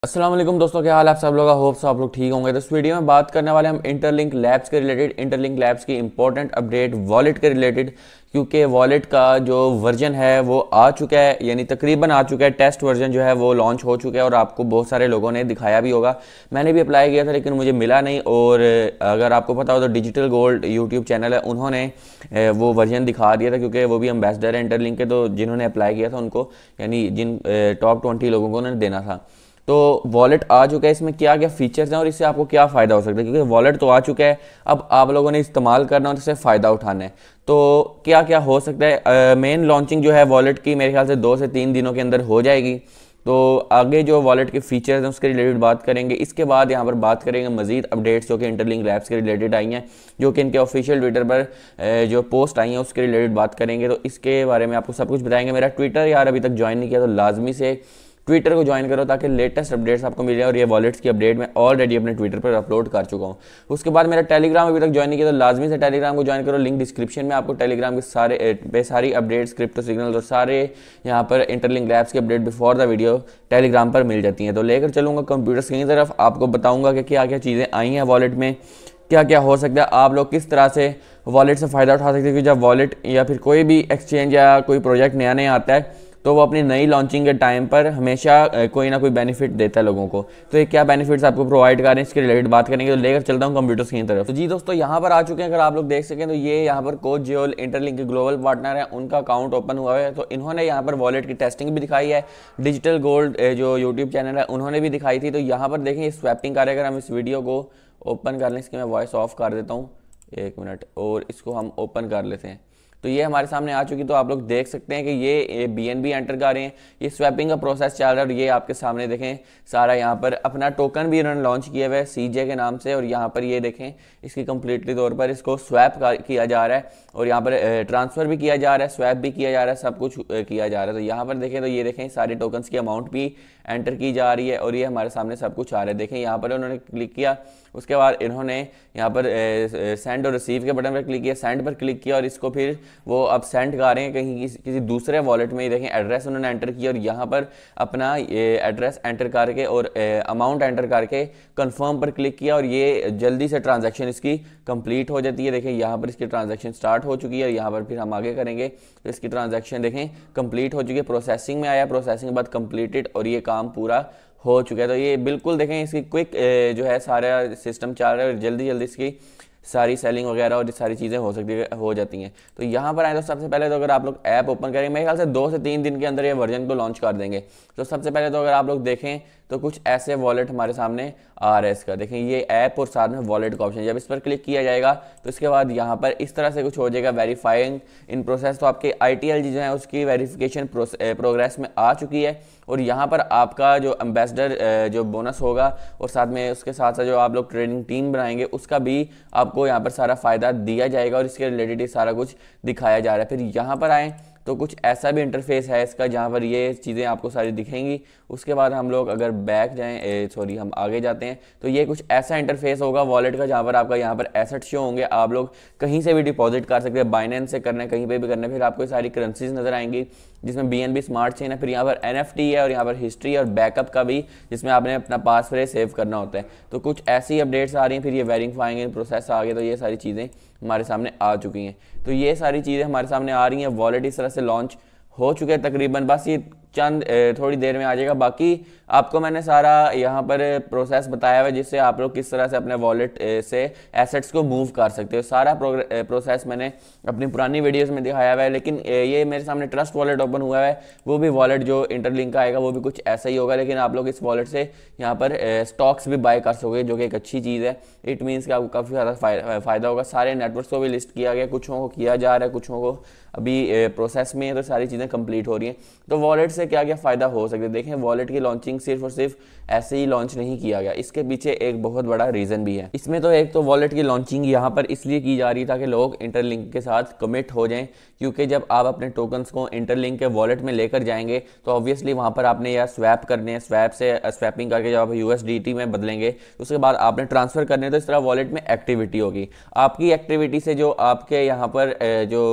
अस्सलाम वालेकुम दोस्तों, क्या हाल है आप सब लोग का। होप आप लोग ठीक होंगे। तो इस वीडियो में बात करने वाले हम इंटरलिंक लैब्स के रिलेटेड, इंटरलिंक लैब्स की इंपॉर्टेंट अपडेट वॉलेट के रिलेटेड, क्योंकि वॉलेट का जो वर्जन है वो आ चुका है, यानी तकरीबन आ चुका है। टेस्ट वर्जन जो है वो लॉन्च हो चुका है और आपको बहुत सारे लोगों ने दिखाया भी होगा। मैंने भी अप्लाई किया था लेकिन मुझे मिला नहीं। और अगर आपको पता हो तो डिजिटल गोल्ड यूट्यूब चैनल है, उन्होंने वो वर्जन दिखा दिया था, क्योंकि वो भी एम्बेसडर है इंटरलिंक के। तो जिन्होंने अप्लाई किया था उनको, यानी जिन टॉप 20 लोगों को उन्होंने देना था। तो वॉलेट आ चुका है, इसमें क्या क्या फीचर्स हैं और इससे आपको क्या फ़ायदा हो सकता है, क्योंकि वॉलेट तो आ चुका है, अब आप लोगों ने इस्तेमाल करना है और इससे फ़ायदा उठाना है। तो क्या क्या हो सकता है। मेन लॉन्चिंग जो है वॉलेट की मेरे ख्याल से 2 से 3 दिनों के अंदर हो जाएगी। तो आगे जो वॉलेट के फीचर्स हैं उसके रिलेटेड बात करेंगे। इसके बाद यहाँ पर बात करेंगे मजीद अपडेट्स जो कि इंटरलिंक लैब्स के रिलेटेड आई हैं, जो कि इनके ऑफिशियल ट्विटर पर जो पोस्ट आई हैं उसके रिलेटेड बात करेंगे। तो इसके बारे में आपको सब कुछ बताएंगे। मेरा ट्विटर यार अभी तक ज्वाइन नहीं किया, तो लाजमी से ट्विटर को ज्वाइन करो ताकि लेटेस्ट अपडेट्स आपको मिल जाए। और ये वॉलेट्स की अपडेट मैं ऑलरेडी अपने ट्विटर पर अपलोड कर चुका हूँ। उसके बाद मेरा टेलीग्राम अभी तक ज्वाइन नहीं किया, तो लाजमी से टेलीग्राम को ज्वाइन करो। लिंक डिस्क्रिप्शन में आपको टेलीग्राम के सारी अपडेट्स, क्रिप्टो सिग्नल और सारे यहाँ पर इंटरलिंक लैब्स की update before the video Telegram पर मिल जाती हैं। तो लेकर चलूँगा कंप्यूटर स्क्रीन की तरफ, आपको बताऊँगा कि क्या क्या चीज़ें आई हैं वॉलेट में, क्या क्या हो सकता है, आप लोग किस तरह से वॉलेट से फ़ायदा उठा सकते हैं। क्योंकि जब वॉलेट या फिर कोई भी एक्सचेंज या कोई प्रोजेक्ट नया नया आता है तो वो अपनी नई लॉन्चिंग के टाइम पर हमेशा कोई ना कोई बेनिफिट देता है लोगों को। तो ये क्या बेनिफिट्स आपको प्रोवाइड कर रहे हैं इसके रिलेटेड बात करेंगे। तो लेकर चलता हूँ कंप्यूटर स्क्रीन तरफ। तो जी दोस्तों, यहाँ पर आ चुके हैं, अगर आप लोग देख सकें तो ये यहाँ पर कोड जियोल इंटरलिंक के ग्लोबल पार्टनर है, उनका अकाउंट ओपन हुआ है। तो इन्होंने यहाँ पर वॉलेट की टेस्टिंग भी दिखाई है। डिजिटल गोल्ड जो यूट्यूब चैनल है उन्होंने भी दिखाई थी। तो यहाँ पर देखें स्वैपिंग कार्य, अगर हम इस वीडियो को ओपन कर लें, इसकी मैं वॉइस ऑफ कर देता हूँ 1 मिनट, और इसको हम ओपन कर लेते हैं। तो ये हमारे सामने आ चुकी। तो आप लोग देख सकते हैं कि ये BNB एंटर कर रहे हैं, ये स्वैपिंग का प्रोसेस चल रहा है। और ये आपके सामने देखें सारा यहाँ पर अपना टोकन भी इन्होंने लॉन्च किया हुआ है CJ के नाम से। और यहाँ पर ये देखें इसकी कंप्लीटली तौर पर इसको स्वैप किया जा रहा है, और यहाँ पर ट्रांसफ़र भी किया जा रहा है, स्वैप भी किया जा रहा है, सब कुछ किया जा रहा है। तो यहाँ पर देखें तो ये देखें सारे टोकन्स की अमाउंट भी एंटर की जा रही है और ये हमारे सामने सब कुछ आ रहा है। देखें यहाँ पर उन्होंने क्लिक किया, उसके बाद इन्होंने यहाँ पर सेंड और रिसीव के बटन पर क्लिक किया, सेंड पर क्लिक किया और इसको फिर वो अब सेंड कर रहे हैं कहीं किसी दूसरे वॉलेट में। देखें एड्रेस उन्होंने एंटर किया और यहाँ पर अपना एड्रेस एंटर करके और अमाउंट एंटर करके कंफर्म पर क्लिक किया और ये जल्दी से ट्रांजैक्शन इसकी कंप्लीट हो जाती है। देखें यहाँ पर इसकी ट्रांजैक्शन स्टार्ट हो चुकी है। यहाँ पर फिर हम आगे करेंगे तो इसकी ट्रांजैक्शन देखें कंप्लीट हो चुकी है, प्रोसेसिंग में आया, प्रोसेसिंग के बाद कंप्लीटेड और ये काम पूरा हो चुका है। तो ये बिल्कुल देखें इसकी क्विक जो है सारा सिस्टम चल रहा है और जल्दी जल्दी इसकी सारी सेलिंग वगैरह और सारी चीज़ें हो जाती हैं। तो यहाँ पर आए तो सबसे पहले तो अगर आप लोग ऐप ओपन करेंगे, मेरे ख्याल से 2 से 3 दिन के अंदर ये वर्जन को लॉन्च कर देंगे। तो सबसे पहले तो अगर आप लोग देखें तो कुछ ऐसे वॉलेट हमारे सामने आ रहा है इसका। देखें ये ऐप और साथ में वॉलेट का ऑप्शन, जब इस पर क्लिक किया जाएगा तो इसके बाद यहाँ पर इस तरह से कुछ हो जाएगा, वेरीफाइंग इन प्रोसेस। तो आपके ITLG जो है उसकी वेरिफिकेशन प्रोग्रेस में आ चुकी है और यहाँ पर आपका जो एम्बेसडर जो बोनस होगा और साथ में उसके साथ साथ जो आप लोग ट्रेडिंग टीम बनाएंगे उसका भी आपको यहाँ पर सारा फ़ायदा दिया जाएगा और इसके रिलेटेड सारा कुछ दिखाया जा रहा है। फिर यहाँ पर आएँ तो कुछ ऐसा भी इंटरफेस है इसका जहाँ पर ये चीज़ें आपको सारी दिखेंगी। उसके बाद हम लोग अगर बैक जाएं, सॉरी हम आगे जाते हैं, तो ये कुछ ऐसा इंटरफेस होगा वॉलेट का जहाँ पर आपका यहाँ पर एसेट शो होंगे। आप लोग कहीं से भी डिपॉजिट कर सकते हैं, बाइनेंस से करना है, कहीं पे भी करना है। फिर आपको सारी करेंसीज नज़र आएंगी जिसमें BNB स्मार्ट चेन है, फिर यहाँ पर NFT है और यहाँ पर हिस्ट्री और बैकअप का भी, जिसमें आपने अपना पासवर्ड सेव करना होता है। तो कुछ ऐसी अपडेट्स आ रही हैं। फिर ये वेरीफाइंग इन प्रोसेस आ गए, तो ये सारी चीज़ें हमारे सामने आ चुकी हैं। तो ये सारी चीज़ें हमारे सामने आ रही हैं। वॉलेट इस तरह से लॉन्च हो चुके हैं तकरीबन, बस ये चंद थोड़ी देर में आ जाएगा। बाकी आपको मैंने सारा यहाँ पर प्रोसेस बताया हुआ है जिससे आप लोग किस तरह से अपने वॉलेट से एसेट्स को मूव कर सकते हो। सारा प्रोसेस मैंने अपनी पुरानी वीडियोस में दिखाया हुआ है। लेकिन ये मेरे सामने ट्रस्ट वॉलेट ओपन हुआ है, वो भी वॉलेट जो इंटरलिंक का आएगा वो भी कुछ ऐसा ही होगा। लेकिन आप लोग इस वॉलेट से यहाँ पर स्टॉक्स भी बाय कर सकोगे, जो कि एक अच्छी चीज़ है। इट मीन्स कि आपको काफ़ी ज़्यादा फ़ायदा होगा। सारे नेटवर्क्स को भी लिस्ट किया गया, कुछों को किया जा रहा है, कुछों को अभी प्रोसेस में है। तो सारी चीज़ें कंप्लीट हो रही हैं। तो वॉलेट से क्या क्या फ़ायदा हो सकता है देखें। वॉलेट की लॉन्चिंग सिर्फ और सिर्फ ऐसे ही लॉन्च नहीं किया गया, इसके पीछे एक बहुत बड़ा रीज़न भी है। इसमें तो एक तो वॉलेट की लॉन्चिंग यहाँ पर इसलिए की जा रही है ताकि लोग इंटरलिंक के साथ कमिट हो जाएं, क्योंकि जब आप अपने टोकन्स को इंटरलिंक के वॉलेट में लेकर जाएंगे तो ऑब्वियसली वहाँ पर आपने या स्वैप करने हैं, स्वैप से स्वैपिंग करके जब आप USDT में बदलेंगे तो उसके बाद आपने ट्रांसफ़र करने हैं। तो इस तरह वॉलेट में एक्टिविटी होगी। आपकी एक्टिविटी से जो आपके यहाँ पर जो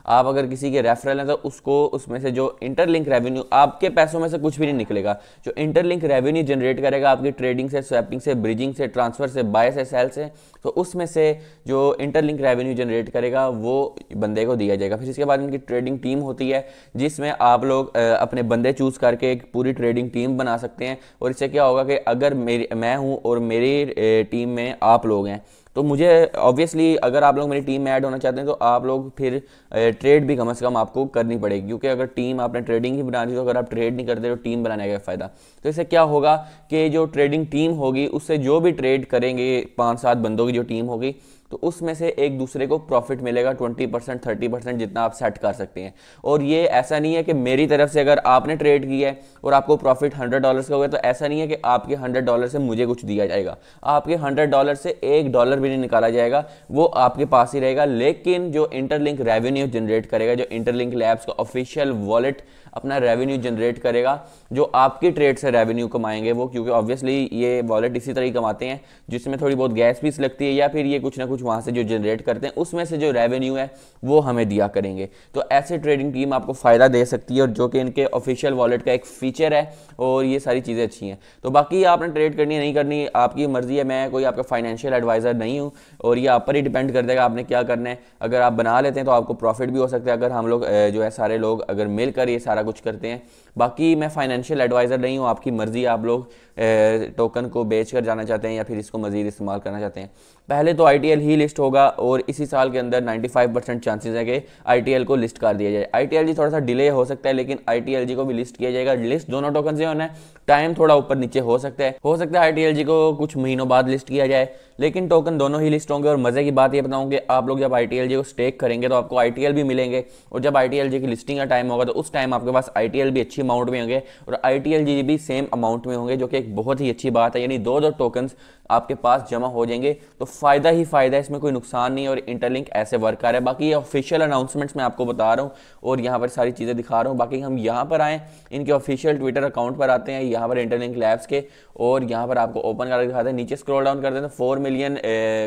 आप अगर किसी के रेफरल हैं तो उसको उसमें से जो इंटरलिंक इंटरलिंक रेवेन्यू, आपके पैसों में से कुछ भी नहीं निकलेगा। जो इंटरलिंक रेवेन्यू जनरेट करेगा आपकी ट्रेडिंग से, स्वैपिंग से, ब्रिजिंग से, ट्रांसफर से, बाय से, सेल से, तो उसमें से जो इंटरलिंक रेवेन्यू जनरेट करेगा वो बंदे को दिया जाएगा। फिर इसके बाद इनकी ट्रेडिंग टीम होती है जिसमें आप लोग अपने बंदे चूज करके एक पूरी ट्रेडिंग टीम बना सकते हैं। और इससे क्या होगा कि अगर मैं हूं और मेरी टीम में आप लोग हैं, तो मुझे ऑब्वियसली अगर आप लोग मेरी टीम में ऐड होना चाहते हैं तो आप लोग फिर ट्रेड भी कम से कम आपको करनी पड़ेगी, क्योंकि अगर टीम आपने ट्रेडिंग ही बनानी तो अगर आप ट्रेड नहीं करते तो टीम बनाने का फ़ायदा। तो इससे क्या होगा कि जो ट्रेडिंग टीम होगी उससे जो भी ट्रेड करेंगे 5-7 बंदों की जो टीम होगी, तो उसमें से एक दूसरे को प्रॉफिट मिलेगा 20%, 30% जितना आप सेट कर सकते हैं। और ये ऐसा नहीं है कि मेरी तरफ से अगर आपने ट्रेड किया है और आपको प्रॉफिट $100 का हुआ तो ऐसा नहीं है कि आपके $100 से मुझे कुछ दिया जाएगा। आपके $100 से $1 भी नहीं निकाला जाएगा, वो आपके पास ही रहेगा। लेकिन जो इंटरलिंक रेवेन्यू जनरेट करेगा, जो इंटरलिंक लैब्स का ऑफिशियल वॉलेट अपना रेवेन्यू जनरेट करेगा, जो आपकी ट्रेड से रेवेन्यू कमाएंगे वो, क्योंकि ऑब्वियसली ये वॉलेट इसी तरह ही कमाते हैं जिसमें थोड़ी बहुत गैस फीस लगती है या फिर ये कुछ ना कुछ वहां से जो जनरेट करते हैं उसमें से जो रेवेन्यू है वो हमें दिया करेंगे। तो ऐसे ट्रेडिंग टीम आपको फायदा दे सकती है और जो कि इनके ऑफिशियल वॉलेट का एक फीचर है और ये सारी चीज़ें अच्छी हैं। तो बाकी आपने ट्रेड करनी है नहीं करनी आपकी मर्जी है, मैं कोई आपका फाइनेंशियल एडवाइजर नहीं हूँ और ये आप पर ही डिपेंड कर देगा आपने क्या करना है। अगर आप बना लेते हैं तो आपको प्रॉफिट भी हो सकता है, अगर हम लोग जो है सारे लोग अगर मिलकर ये सारा कुछ करते हैं। बाकी मैं फाइनेंशियल एडवाइजर नहीं हूँ, आपकी मर्जी है, आप लोग टोकन को बेच कर जाना चाहते हैं या फिर इसको मजीद इस्तेमाल करना चाहते हैं। पहले तो ITL ही लिस्ट होगा और इसी साल के अंदर 95% चांसेस है कि ITL को लिस्ट कर दिया जाए। ITLG थोड़ा सा डिले हो सकता है लेकिन ITLG को भी लिस्ट किया जाएगा। लिस्ट दोनों टोकन से होना है, टाइम थोड़ा ऊपर नीचे हो सकता है ITLG को कुछ महीनों बाद लिस्ट किया जाए, लेकिन टोकन दोनों ही लिस्ट होंगे। और मजे की बात ये बताऊं कि आप लोग जब ITLG को स्टेक करेंगे तो आपको ITL भी मिलेंगे और जब ITLG की लिस्टिंग का टाइम होगा तो उस टाइम आपके पास ITL भी अच्छी अमाउंट में होंगे और ITLG भी सेम अमाउंट में होंगे, जो कि एक बहुत ही अच्छी बात है। यानी दो टोकन्स आपके पास जमा हो जाएंगे तो फायदा ही फायदा है, इसमें कोई नुकसान नहीं है। और इंटरलिंक ऐसे वर्क कर रहा है। बाकी ये ऑफिशियल अनाउंसमेंट्स मैं आपको बता रहा हूँ और यहाँ पर सारी चीज़ें दिखा रहा हूँ। बाकी हम यहाँ पर आए, इनके ऑफिशियल ट्विटर अकाउंट पर आते हैं, यहाँ पर इंटरलिंक लैब्स के, और यहाँ पर आपको ओपन करके दिखाते हैं। नीचे स्क्रॉल डाउन करते हैं तो 4 मिलियन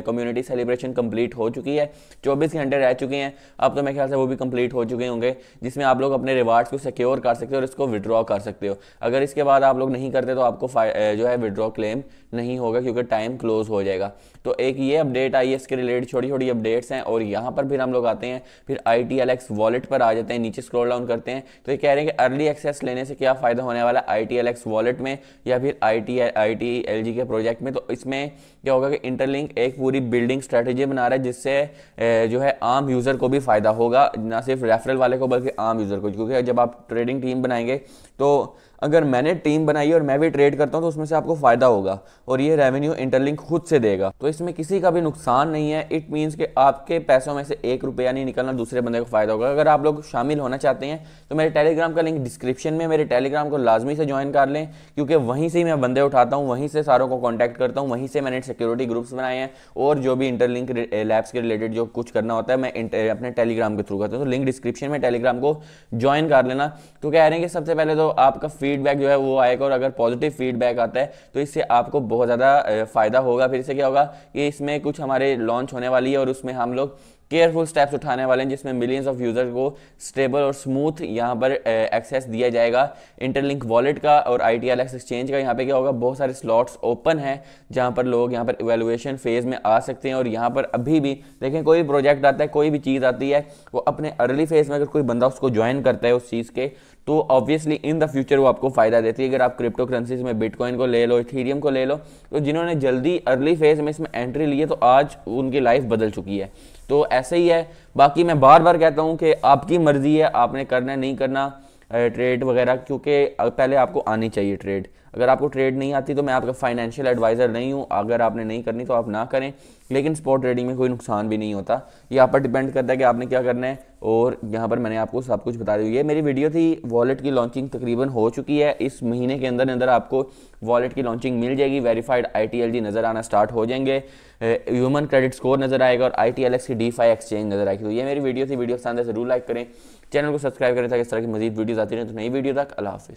कम्युनिटी सेलिब्रेशन कंप्लीट हो चुकी है, 24 घंटे रह चुके हैं, अब तो मेरे ख्याल से वो भी कंप्लीट हो चुके होंगे, जिसमें आप लोग अपने रिवार्ड्स को सिक्योर कर सकते हो और इसको विड्रॉ कर सकते हो। अगर इसके बाद आप लोग नहीं करते तो आपको जो है विड्रॉ क्लेम नहीं होगा क्योंकि टाइम क्लोज हो जाएगा। तो एक ये अपडेट आई है, इसके रिलेटेड छोटी छोटी अपडेट्स हैं। और यहाँ पर फिर हम लोग आते हैं, फिर ITLX वॉलेट पर आ जाते हैं, नीचे स्क्रॉल डाउन करते हैं तो ये कह रहे हैं कि अर्ली एक्सेस लेने से क्या फ़ायदा होने वाला है ITLX वॉलेट में या फिर ITLG के प्रोजेक्ट में। तो इसमें क्या होगा कि इंटरलिंक एक पूरी बिल्डिंग स्ट्रेटेजी बना रहा है जिससे जो है आम यूज़र को भी फ़ायदा होगा, ना सिर्फ रेफरल वाले को बल्कि आम यूज़र को। क्योंकि जब आप ट्रेडिंग टीम बनाएंगे तो अगर मैंने टीम बनाई और मैं भी ट्रेड करता हूं तो उसमें से आपको फायदा होगा और ये रेवेन्यू इंटरलिंक खुद से देगा। तो इसमें किसी का भी नुकसान नहीं है। इट मींस कि आपके पैसों में से ₹1 नहीं निकलना, दूसरे बंदे को फायदा होगा। अगर आप लोग शामिल होना चाहते हैं तो मेरे टेलीग्राम का लिंक डिस्क्रिप्शन में, मेरे टेलीग्राम को लाजमी से ज्वाइन कर लें क्योंकि वहीं से ही मैं बंदे उठाता हूँ, वहीं से सारों को कॉन्टैक्ट करता हूँ, वहीं से मैंने सिक्योरिटी ग्रुप्स बनाए हैं और जो भी इंटरलिंक लैब्स के रिलेटेड जो कुछ करना होता है मैं अपने टेलीग्राम के थ्रू करता हूँ। तो लिंक डिस्क्रिप्शन में टेलीग्राम को ज्वाइन कर लेना। तो कह रहे हैं कि सबसे पहले तो आपका फीडबैक जो है वो आएगा और अगर पॉजिटिव फीडबैक आता है तो इससे आपको बहुत ज़्यादा फायदा होगा। फिर इससे क्या होगा कि इसमें कुछ हमारे लॉन्च होने वाली है और उसमें हम लोग केयरफुल स्टेप्स उठाने वाले हैं जिसमें मिलियंस ऑफ यूजर को स्टेबल और स्मूथ यहाँ पर एक्सेस दिया जाएगा इंटरलिंक वॉलेट का और ITLX एक्सचेंज का। यहाँ पे क्या होगा, बहुत सारे स्लॉट्स ओपन हैं जहाँ पर लोग यहाँ पर इवेलुएशन फेज में आ सकते हैं। और यहाँ पर अभी भी देखें, कोई प्रोजेक्ट आता है, कोई भी चीज़ आती है, वो अपने अर्ली फेज में अगर कोई बंदा उसको ज्वाइन करता है उस चीज़ के, तो ऑब्वियसली इन द फ्यूचर वो आपको फायदा देती है। अगर आप क्रिप्टो करेंसीज में बिटकॉइन को ले लो, इथेरियम को ले लो, तो जिन्होंने जल्दी अर्ली फेज में इसमें एंट्री ली है तो आज उनकी लाइफ बदल चुकी है। तो ऐसे ही है। बाकी मैं बार बार कहता हूं कि आपकी मर्जी है, आपने करना है नहीं करना ट्रेड वगैरह, क्योंकि पहले आपको आनी चाहिए ट्रेड। अगर आपको ट्रेड नहीं आती तो मैं आपका फाइनेंशियल एडवाइज़र नहीं हूँ, अगर आपने नहीं करनी तो आप ना करें। लेकिन स्पॉट ट्रेडिंग में कोई नुकसान भी नहीं होता, ये आप पर डिपेंड करता है कि आपने क्या करना है। और यहाँ पर मैंने आपको सब कुछ बता दिया। ये मेरी वीडियो थी, वॉलेट की लॉन्चिंग तकरीबन हो चुकी है। इस महीने के अंदर आपको वॉलेट की लॉन्चिंग मिल जाएगी, वेरीफाइड ITLG नज़र आना स्टार्ट हो जाएंगे, ह्यूमन क्रेडिट स्कोर नज़र आएगा और ITLX की DeFi एक्सचेंज नज़र आएगी। तो ये मेरी वीडियो थी, वीडियो पसंद है ज़रूर लाइक करें, चैनल को सब्सक्राइब करें ताकि इस तरह की मजीद वीडियोज़ आती रहें। तो नई वीडियो तक अल्लाह हाफिज़।